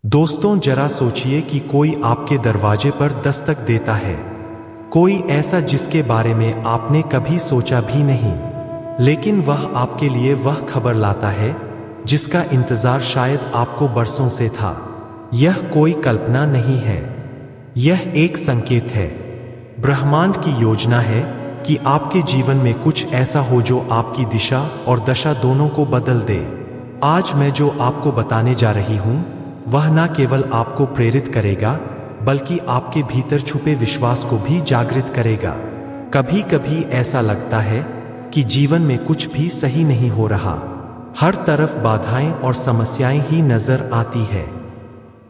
दोस्तों, जरा सोचिए कि कोई आपके दरवाजे पर दस्तक देता है। कोई ऐसा जिसके बारे में आपने कभी सोचा भी नहीं, लेकिन वह आपके लिए वह खबर लाता है जिसका इंतजार शायद आपको बरसों से था। यह कोई कल्पना नहीं है, यह एक संकेत है। ब्रह्मांड की योजना है कि आपके जीवन में कुछ ऐसा हो जो आपकी दिशा और दशा दोनों को बदल दे। आज मैं जो आपको बताने जा रही हूं वह न केवल आपको प्रेरित करेगा बल्कि आपके भीतर छुपे विश्वास को भी जागृत करेगा। कभी कभी ऐसा लगता है कि जीवन में कुछ भी सही नहीं हो रहा, हर तरफ बाधाएं और समस्याएं ही नजर आती है।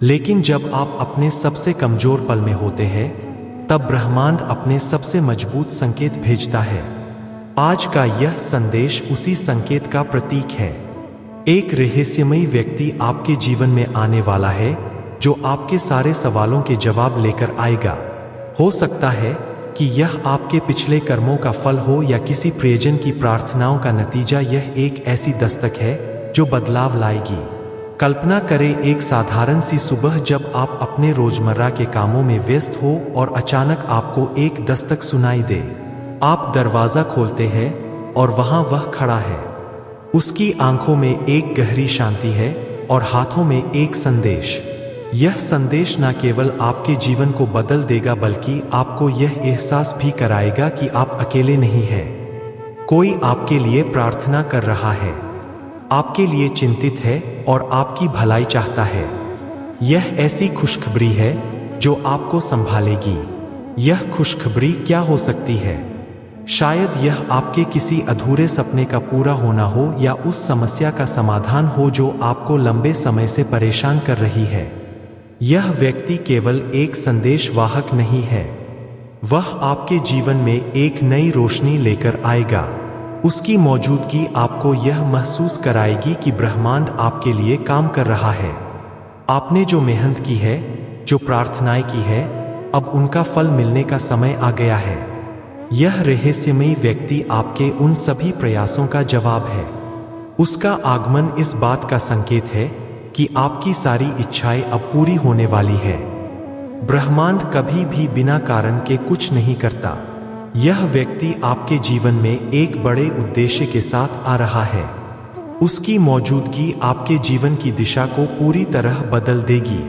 लेकिन जब आप अपने सबसे कमजोर पल में होते हैं, तब ब्रह्मांड अपने सबसे मजबूत संकेत भेजता है। आज का यह संदेश उसी संकेत का प्रतीक है। एक रहस्यमयी व्यक्ति आपके जीवन में आने वाला है जो आपके सारे सवालों के जवाब लेकर आएगा। हो सकता है कि यह आपके पिछले कर्मों का फल हो या किसी प्रियजन की प्रार्थनाओं का नतीजा। यह एक ऐसी दस्तक है जो बदलाव लाएगी। कल्पना करें, एक साधारण सी सुबह जब आप अपने रोजमर्रा के कामों में व्यस्त हो और अचानक आपको एक दस्तक सुनाई दे। आप दरवाजा खोलते हैं और वहां वह खड़ा है। उसकी आंखों में एक गहरी शांति है और हाथों में एक संदेश। यह संदेश न केवल आपके जीवन को बदल देगा बल्कि आपको यह एहसास भी कराएगा कि आप अकेले नहीं हैं। कोई आपके लिए प्रार्थना कर रहा है, आपके लिए चिंतित है और आपकी भलाई चाहता है। यह ऐसी खुशखबरी है जो आपको संभालेगी। यह खुशखबरी क्या हो सकती है? शायद यह आपके किसी अधूरे सपने का पूरा होना हो या उस समस्या का समाधान हो जो आपको लंबे समय से परेशान कर रही है। यह व्यक्ति केवल एक संदेश वाहक नहीं है, वह आपके जीवन में एक नई रोशनी लेकर आएगा। उसकी मौजूदगी आपको यह महसूस कराएगी कि ब्रह्मांड आपके लिए काम कर रहा है। आपने जो मेहनत की है, जो प्रार्थनाएं की है, अब उनका फल मिलने का समय आ गया है। यह रहस्यमयी व्यक्ति आपके उन सभी प्रयासों का जवाब है। उसका आगमन इस बात का संकेत है कि आपकी सारी इच्छाएं अब पूरी होने वाली है। ब्रह्मांड कभी भी बिना कारण के कुछ नहीं करता। यह व्यक्ति आपके जीवन में एक बड़े उद्देश्य के साथ आ रहा है। उसकी मौजूदगी आपके जीवन की दिशा को पूरी तरह बदल देगी।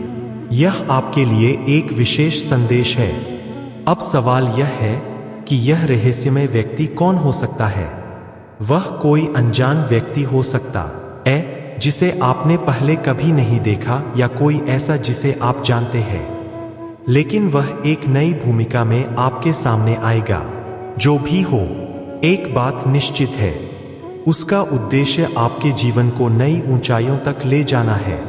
यह आपके लिए एक विशेष संदेश है। अब सवाल यह है कि यह रहस्यमय व्यक्ति कौन हो सकता है? वह कोई अनजान व्यक्ति हो सकता है जिसे आपने पहले कभी नहीं देखा, या कोई ऐसा जिसे आप जानते हैं, लेकिन वह एक नई भूमिका में आपके सामने आएगा। जो भी हो, एक बात निश्चित है, उसका उद्देश्य आपके जीवन को नई ऊंचाइयों तक ले जाना है।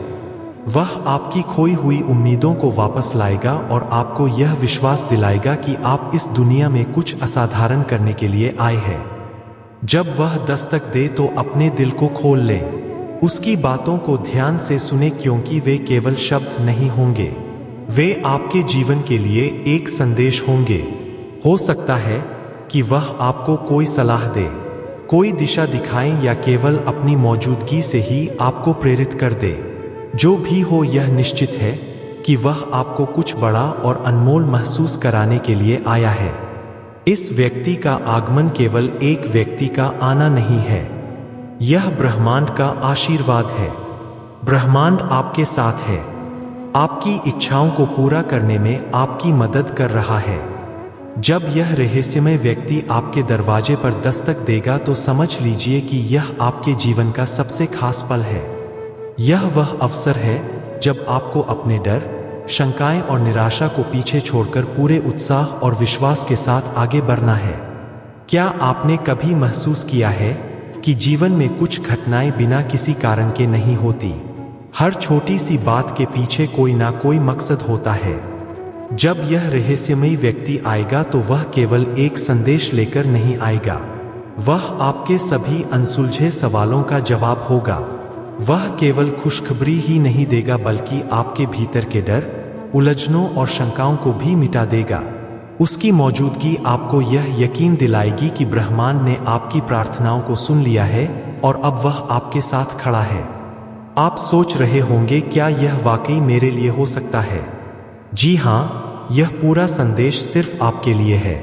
वह आपकी खोई हुई उम्मीदों को वापस लाएगा और आपको यह विश्वास दिलाएगा कि आप इस दुनिया में कुछ असाधारण करने के लिए आए हैं। जब वह दस्तक दे तो अपने दिल को खोल लें। उसकी बातों को ध्यान से सुने, क्योंकि वे केवल शब्द नहीं होंगे, वे आपके जीवन के लिए एक संदेश होंगे। हो सकता है कि वह आपको कोई सलाह दे, कोई दिशा दिखाएं, या केवल अपनी मौजूदगी से ही आपको प्रेरित कर दे। जो भी हो, यह निश्चित है कि वह आपको कुछ बड़ा और अनमोल महसूस कराने के लिए आया है। इस व्यक्ति का आगमन केवल एक व्यक्ति का आना नहीं है, यह ब्रह्मांड का आशीर्वाद है। ब्रह्मांड आपके साथ है, आपकी इच्छाओं को पूरा करने में आपकी मदद कर रहा है। जब यह रहस्यमय व्यक्ति आपके दरवाजे पर दस्तक देगा तो समझ लीजिए कि यह आपके जीवन का सबसे खास पल है। यह वह अवसर है जब आपको अपने डर, शंकाएं और निराशा को पीछे छोड़कर पूरे उत्साह और विश्वास के साथ आगे बढ़ना है। क्या आपने कभी महसूस किया है कि जीवन में कुछ घटनाएं बिना किसी कारण के नहीं होती? हर छोटी सी बात के पीछे कोई ना कोई मकसद होता है। जब यह रहस्यमयी व्यक्ति आएगा तो वह केवल एक संदेश लेकर नहीं आएगा, वह आपके सभी अनसुलझे सवालों का जवाब होगा। वह केवल खुशखबरी ही नहीं देगा बल्कि आपके भीतर के डर, उलझनों और शंकाओं को भी मिटा देगा। उसकी मौजूदगी आपको यह यकीन दिलाएगी कि ब्रह्मांड ने आपकी प्रार्थनाओं को सुन लिया है और अब वह आपके साथ खड़ा है। आप सोच रहे होंगे, क्या यह वाकई मेरे लिए हो सकता है? जी हाँ, यह पूरा संदेश सिर्फ आपके लिए है।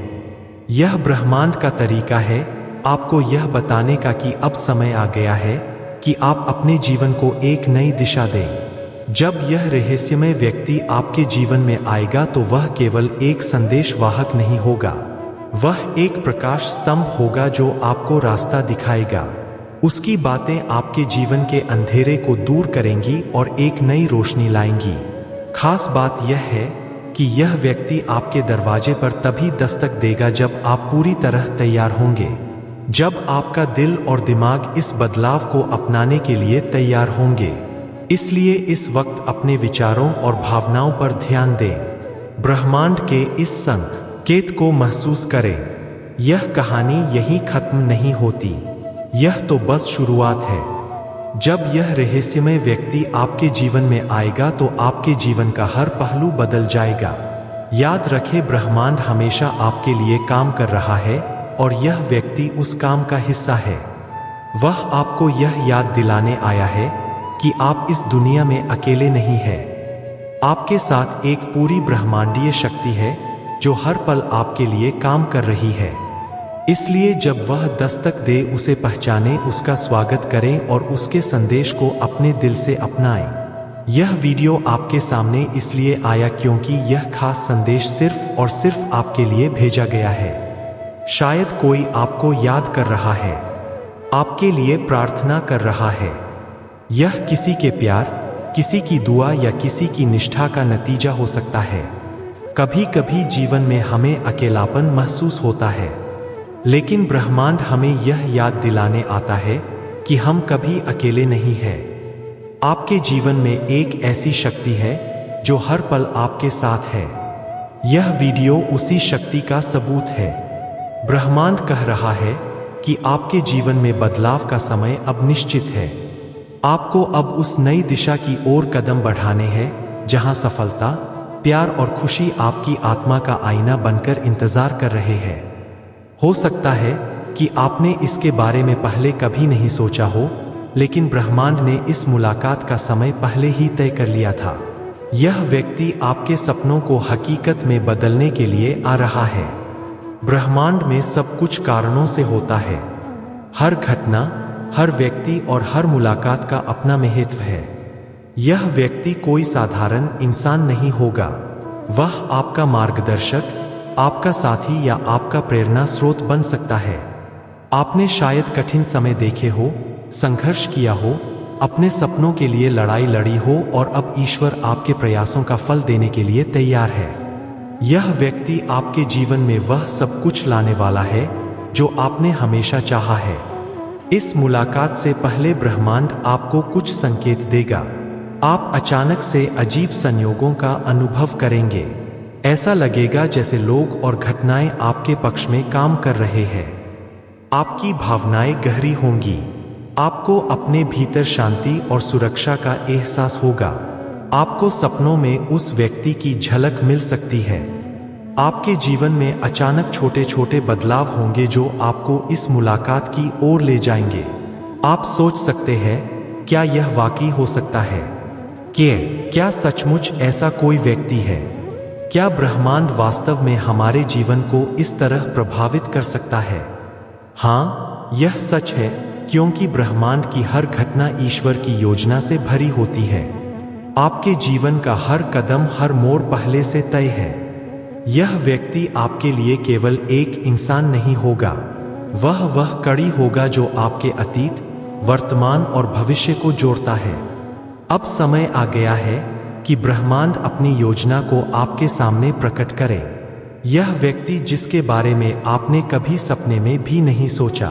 यह ब्रह्मांड का तरीका है आपको यह बताने का कि अब समय आ गया है कि आप अपने जीवन को एक नई दिशा दें। जब यह रहस्यमय व्यक्ति आपके जीवन में आएगा तो वह केवल एक संदेश वाहक नहीं होगा, वह एक प्रकाश स्तंभ होगा जो आपको रास्ता दिखाएगा। उसकी बातें आपके जीवन के अंधेरे को दूर करेंगी और एक नई रोशनी लाएंगी। खास बात यह है कि यह व्यक्ति आपके दरवाजे पर तभी दस्तक देगा जब आप पूरी तरह तैयार होंगे, जब आपका दिल और दिमाग इस बदलाव को अपनाने के लिए तैयार होंगे। इसलिए इस वक्त अपने विचारों और भावनाओं पर ध्यान दें। ब्रह्मांड के इस संकेत को महसूस करें। यह कहानी यहीं खत्म नहीं होती, यह तो बस शुरुआत है। जब यह रहस्यमय व्यक्ति आपके जीवन में आएगा तो आपके जीवन का हर पहलू बदल जाएगा। याद रखें, ब्रह्मांड हमेशा आपके लिए काम कर रहा है और यह व्यक्ति उस काम का हिस्सा है। वह आपको यह याद दिलाने आया है कि आप इस दुनिया में अकेले नहीं हैं। आपके साथ एक पूरी ब्रह्मांडीय शक्ति है जो हर पल आपके लिए काम कर रही है। इसलिए जब वह दस्तक दे, उसे पहचानें, उसका स्वागत करें और उसके संदेश को अपने दिल से अपनाएं। यह वीडियो आपके सामने इसलिए आया क्योंकि यह खास संदेश सिर्फ और सिर्फ आपके लिए भेजा गया है। शायद कोई आपको याद कर रहा है, आपके लिए प्रार्थना कर रहा है। यह किसी के प्यार, किसी की दुआ या किसी की निष्ठा का नतीजा हो सकता है। कभी कभी जीवन में हमें अकेलापन महसूस होता है, लेकिन ब्रह्मांड हमें यह याद दिलाने आता है कि हम कभी अकेले नहीं हैं। आपके जीवन में एक ऐसी शक्ति है जो हर पल आपके साथ है। यह वीडियो उसी शक्ति का सबूत है। ब्रह्मांड कह रहा है कि आपके जीवन में बदलाव का समय अब निश्चित है। आपको अब उस नई दिशा की ओर कदम बढ़ाने हैं जहां सफलता, प्यार और खुशी आपकी आत्मा का आईना बनकर इंतजार कर रहे हैं। हो सकता है कि आपने इसके बारे में पहले कभी नहीं सोचा हो, लेकिन ब्रह्मांड ने इस मुलाकात का समय पहले ही तय कर लिया था। यह व्यक्ति आपके सपनों को हकीकत में बदलने के लिए आ रहा है। ब्रह्मांड में सब कुछ कारणों से होता है। हर घटना, हर व्यक्ति और हर मुलाकात का अपना महत्व है। यह व्यक्ति कोई साधारण इंसान नहीं होगा, वह आपका मार्गदर्शक, आपका साथी या आपका प्रेरणा स्रोत बन सकता है। आपने शायद कठिन समय देखे हो, संघर्ष किया हो, अपने सपनों के लिए लड़ाई लड़ी हो और अब ईश्वर आपके प्रयासों का फल देने के लिए तैयार है। यह व्यक्ति आपके जीवन में वह सब कुछ लाने वाला है जो आपने हमेशा चाहा है। इस मुलाकात से पहले ब्रह्मांड आपको कुछ संकेत देगा। आप अचानक से अजीब संयोगों का अनुभव करेंगे। ऐसा लगेगा जैसे लोग और घटनाएं आपके पक्ष में काम कर रहे हैं। आपकी भावनाएं गहरी होंगी। आपको अपने भीतर शांति और सुरक्षा का एहसास होगा। आपको सपनों में उस व्यक्ति की झलक मिल सकती है। आपके जीवन में अचानक छोटे छोटे बदलाव होंगे जो आपको इस मुलाकात की ओर ले जाएंगे। आप सोच सकते हैं, क्या यह वाकई हो सकता है? क्या सचमुच ऐसा कोई व्यक्ति है? क्या ब्रह्मांड वास्तव में हमारे जीवन को इस तरह प्रभावित कर सकता है? हाँ, यह सच है, क्योंकि ब्रह्मांड की हर घटना ईश्वर की योजना से भरी होती है। आपके जीवन का हर कदम, हर मोड़ पहले से तय है। यह व्यक्ति आपके लिए केवल एक इंसान नहीं होगा, वह कड़ी होगा जो आपके अतीत, वर्तमान और भविष्य को जोड़ता है। अब समय आ गया है कि ब्रह्मांड अपनी योजना को आपके सामने प्रकट करे। यह व्यक्ति जिसके बारे में आपने कभी सपने में भी नहीं सोचा,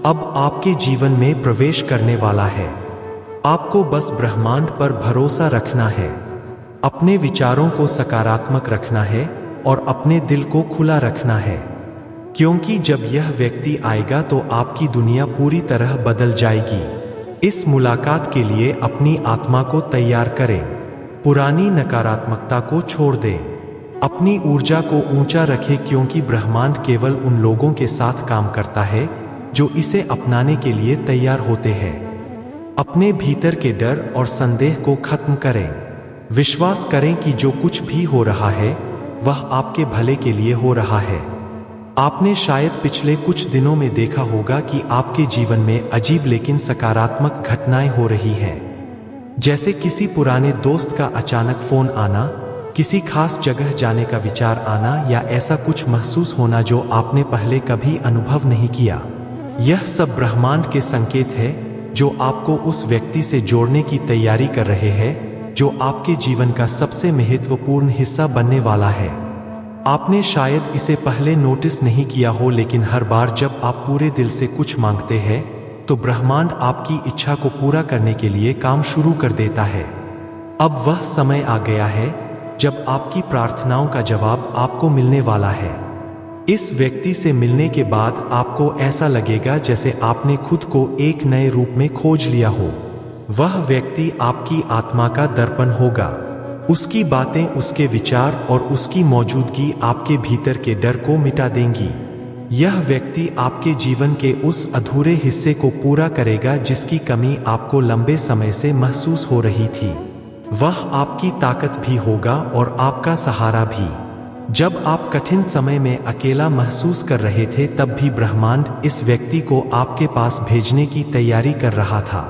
अब आपके जीवन में प्रवेश करने वाला है। आपको बस ब्रह्मांड पर भरोसा रखना है, अपने विचारों को सकारात्मक रखना है और अपने दिल को खुला रखना है, क्योंकि जब यह व्यक्ति आएगा तो आपकी दुनिया पूरी तरह बदल जाएगी। इस मुलाकात के लिए अपनी आत्मा को तैयार करें। पुरानी नकारात्मकता को छोड़ दें। अपनी ऊर्जा को ऊंचा रखें, क्योंकि ब्रह्मांड केवल उन लोगों के साथ काम करता है जो इसे अपनाने के लिए तैयार होते हैं। अपने भीतर के डर और संदेह को खत्म करें। विश्वास करें कि जो कुछ भी हो रहा है वह आपके भले के लिए हो रहा है। आपने शायद पिछले कुछ दिनों में देखा होगा कि आपके जीवन में अजीब लेकिन सकारात्मक घटनाएं हो रही हैं। जैसे किसी पुराने दोस्त का अचानक फोन आना, किसी खास जगह जाने का विचार आना या ऐसा कुछ महसूस होना जो आपने पहले कभी अनुभव नहीं किया। यह सब ब्रह्मांड के संकेत है जो आपको उस व्यक्ति से जोड़ने की तैयारी कर रहे हैं जो आपके जीवन का सबसे महत्वपूर्ण हिस्सा बनने वाला है। आपने शायद इसे पहले नोटिस नहीं किया हो, लेकिन हर बार जब आप पूरे दिल से कुछ मांगते हैं तो ब्रह्मांड आपकी इच्छा को पूरा करने के लिए काम शुरू कर देता है। अब वह समय आ गया है जब आपकी प्रार्थनाओं का जवाब आपको मिलने वाला है। इस व्यक्ति से मिलने के बाद आपको ऐसा लगेगा जैसे आपने खुद को एक नए रूप में खोज लिया हो। वह व्यक्ति आपकी आत्मा का दर्पण होगा। उसकी बातें, उसके विचार और उसकी मौजूदगी आपके भीतर के डर को मिटा देंगी। यह व्यक्ति आपके जीवन के उस अधूरे हिस्से को पूरा करेगा जिसकी कमी आपको लंबे समय से महसूस हो रही थी। वह आपकी ताकत भी होगा और आपका सहारा भी। जब आप कठिन समय में अकेला महसूस कर रहे थे तब भी ब्रह्मांड इस व्यक्ति को आपके पास भेजने की तैयारी कर रहा था।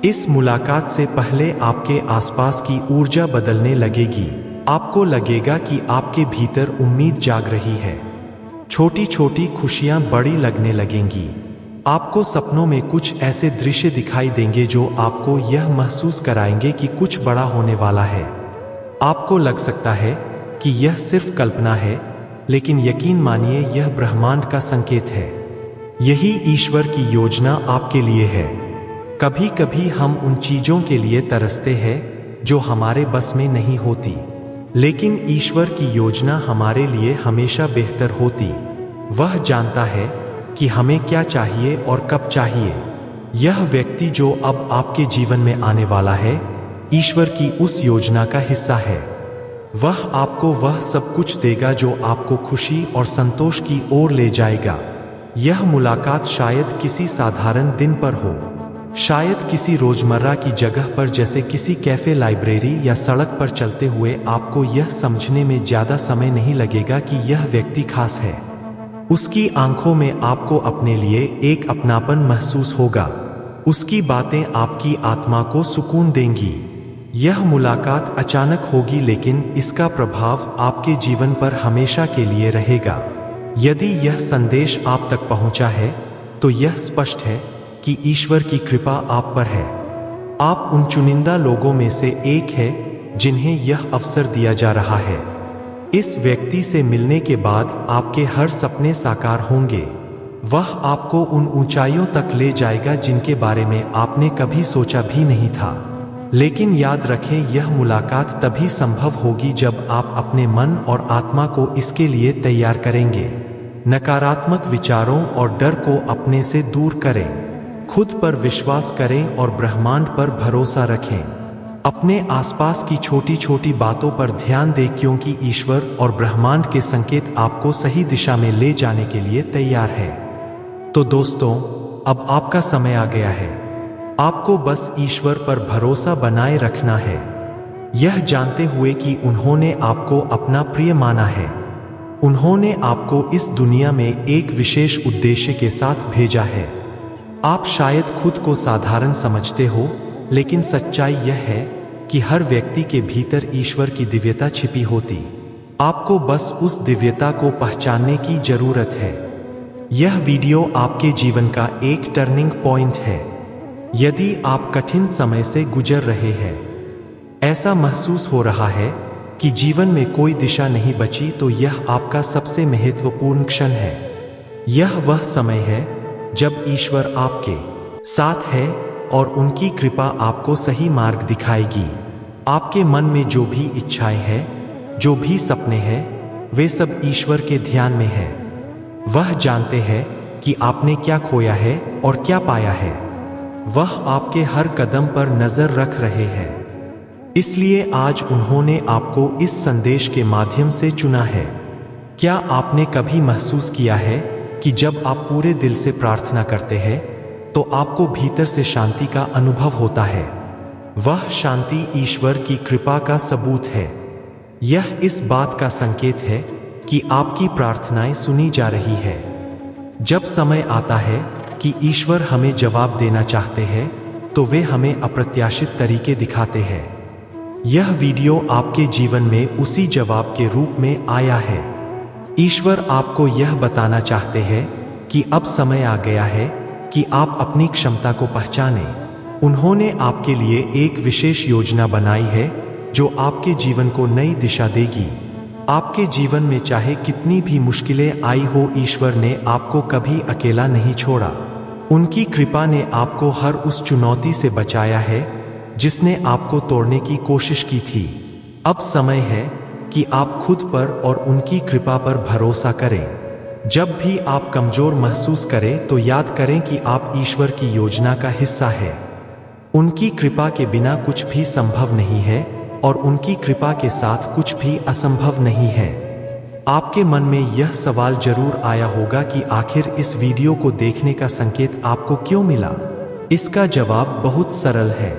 इस मुलाकात से पहले आपके आसपास की ऊर्जा बदलने लगेगी। आपको लगेगा कि आपके भीतर उम्मीद जाग रही है। छोटी छोटी खुशियां बड़ी लगने लगेंगी। आपको सपनों में कुछ ऐसे दृश्य दिखाई देंगे जो आपको यह महसूस कराएंगे कि कुछ बड़ा होने वाला है। आपको लग सकता है कि यह सिर्फ कल्पना है, लेकिन यकीन मानिए यह ब्रह्मांड का संकेत है। यही ईश्वर की योजना आपके लिए है। कभी कभी हम उन चीजों के लिए तरसते हैं जो हमारे बस में नहीं होती, लेकिन ईश्वर की योजना हमारे लिए हमेशा बेहतर होती। वह जानता है कि हमें क्या चाहिए और कब चाहिए। यह व्यक्ति जो अब आपके जीवन में आने वाला है, ईश्वर की उस योजना का हिस्सा है। वह आपको वह सब कुछ देगा जो आपको खुशी और संतोष की ओर ले जाएगा। यह मुलाकात शायद किसी साधारण दिन पर हो, शायद किसी रोजमर्रा की जगह पर, जैसे किसी कैफे, लाइब्रेरी या सड़क पर चलते हुए। आपको यह समझने में ज्यादा समय नहीं लगेगा कि यह व्यक्ति खास है। उसकी आंखों में आपको अपने लिए एक अपनापन महसूस होगा। उसकी बातें आपकी आत्मा को सुकून देंगी। यह मुलाकात अचानक होगी, लेकिन इसका प्रभाव आपके जीवन पर हमेशा के लिए रहेगा। यदि यह संदेश आप तक पहुंचा है तो यह स्पष्ट है कि ईश्वर की कृपा आप पर है। आप उन चुनिंदा लोगों में से एक है जिन्हें यह अवसर दिया जा रहा है। इस व्यक्ति से मिलने के बाद आपके हर सपने साकार होंगे। वह आपको उन ऊंचाइयों तक ले जाएगा जिनके बारे में आपने कभी सोचा भी नहीं था। लेकिन याद रखें, यह मुलाकात तभी संभव होगी जब आप अपने मन और आत्मा को इसके लिए तैयार करेंगे। नकारात्मक विचारों और डर को अपने से दूर करें। खुद पर विश्वास करें और ब्रह्मांड पर भरोसा रखें। अपने आसपास की छोटी छोटी बातों पर ध्यान दें, क्योंकि ईश्वर और ब्रह्मांड के संकेत आपको सही दिशा में ले जाने के लिए तैयार है। तो दोस्तों, अब आपका समय आ गया है। आपको बस ईश्वर पर भरोसा बनाए रखना है, यह जानते हुए कि उन्होंने आपको अपना प्रिय माना है। उन्होंने आपको इस दुनिया में एक विशेष उद्देश्य के साथ भेजा है। आप शायद खुद को साधारण समझते हो, लेकिन सच्चाई यह है कि हर व्यक्ति के भीतर ईश्वर की दिव्यता छिपी होती। आपको बस उस दिव्यता को पहचानने की जरूरत है। यह वीडियो आपके जीवन का एक टर्निंग पॉइंट है। यदि आप कठिन समय से गुजर रहे हैं, ऐसा महसूस हो रहा है कि जीवन में कोई दिशा नहीं बची, तो यह आपका सबसे महत्वपूर्ण क्षण है। यह वह समय है जब ईश्वर आपके साथ है और उनकी कृपा आपको सही मार्ग दिखाएगी। आपके मन में जो भी इच्छाएं हैं, जो भी सपने हैं, वे सब ईश्वर के ध्यान में है। वह जानते हैं कि आपने क्या खोया है और क्या पाया है। वह आपके हर कदम पर नजर रख रहे हैं। इसलिए आज उन्होंने आपको इस संदेश के माध्यम से चुना है। क्या आपने कभी महसूस किया है कि जब आप पूरे दिल से प्रार्थना करते हैं तो आपको भीतर से शांति का अनुभव होता है। वह शांति ईश्वर की कृपा का सबूत है। यह इस बात का संकेत है कि आपकी प्रार्थनाएं सुनी जा रही है। जब समय आता है कि ईश्वर हमें जवाब देना चाहते हैं, तो वे हमें अप्रत्याशित तरीके दिखाते हैं। यह वीडियो आपके जीवन में उसी जवाब के रूप में आया है। ईश्वर आपको यह बताना चाहते हैं कि अब समय आ गया है कि आप अपनी क्षमता को पहचानें। उन्होंने आपके लिए एक विशेष योजना बनाई है जो आपके जीवन को नई दिशा देगी। आपके जीवन में चाहे कितनी भी मुश्किलें आई हो, ईश्वर ने आपको कभी अकेला नहीं छोड़ा। उनकी कृपा ने आपको हर उस चुनौती से बचाया है जिसने आपको तोड़ने की कोशिश की थी। अब समय है कि आप खुद पर और उनकी कृपा पर भरोसा करें। जब भी आप कमजोर महसूस करें तो याद करें कि आप ईश्वर की योजना का हिस्सा है। उनकी कृपा के बिना कुछ भी संभव नहीं है और उनकी कृपा के साथ कुछ भी असंभव नहीं है। आपके मन में यह सवाल जरूर आया होगा कि आखिर इस वीडियो को देखने का संकेत आपको क्यों मिला? इसका जवाब बहुत सरल है।